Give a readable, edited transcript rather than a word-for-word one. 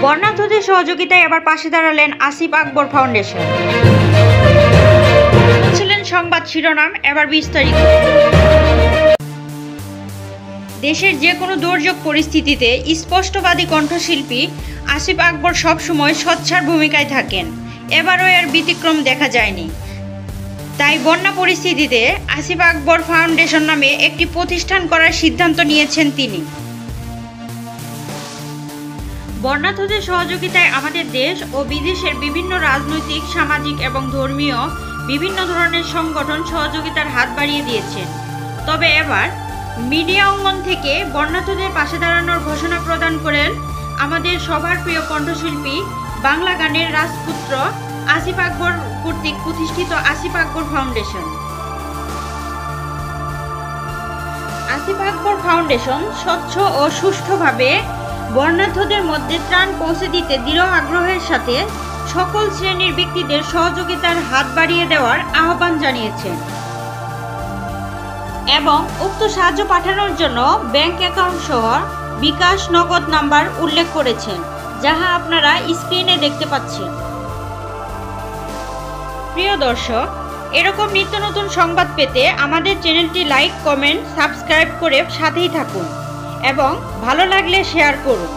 বন্যার্থদের সহযোগিতায় এবার পাশে দাঁড়ালেন আসিফ আকবর ফাউন্ডেশন। ছিলেন সংবাদ শিরোনাম, এবার বিস্তারিত। দেশের যে কোনো দুর্যোগ পরিস্থিতিতে স্পষ্টবাদী কণ্ঠশিল্পী আসিফ আকবর সবসময় সোচ্চার ভূমিকায় থাকেন। এবারও এর ব্যতিক্রম দেখা যায়নি। তাই বন্যা পরিস্থিতিতে আসিফ আকবর ফাউন্ডেশন নামে একটি প্রতিষ্ঠান করার সিদ্ধান্ত নিয়েছেন তিনি। বন্যার্থদের সহযোগিতায় আমাদের দেশ ও বিদেশের বিভিন্ন রাজনৈতিক, সামাজিক এবং ধর্মীয় বিভিন্ন ধরনের সংগঠন সহযোগিতার হাত বাড়িয়ে দিয়েছেন। তবে এবার মিডিয়া অঙ্গন থেকে বন্যার্থদের পাশে দাঁড়ানোর ঘোষণা প্রদান করেন আমাদের সবার প্রিয় কণ্ঠশিল্পী, বাংলা গানের রাজপুত্র আসিফ আকবর কর্তৃক প্রতিষ্ঠিত আসিফ আকবর ফাউন্ডেশন। আসিফ আকবর ফাউন্ডেশন স্বচ্ছ ও সুষ্ঠুভাবে বন্যার্থদের মধ্যে ত্রাণ পৌঁছে দিতে দৃঢ় আগ্রহের সাথে সকল শ্রেণীর ব্যক্তিদের সহযোগিতার হাত বাড়িয়ে দেওয়ার আহ্বান জানিয়েছেন এবং উক্ত সাহায্য পাঠানোর জন্য ব্যাংক অ্যাকাউন্ট সহ বিকাশ নগদ নাম্বার উল্লেখ করেছেন, যাহা আপনারা স্ক্রিনে দেখতে পাচ্ছেন। প্রিয় দর্শক, এরকম নিত্য নতুন সংবাদ পেতে আমাদের চ্যানেলটি লাইক, কমেন্ট, সাবস্ক্রাইব করে সাথেই থাকুন এবং ভালো লাগলে শেয়ার করুন।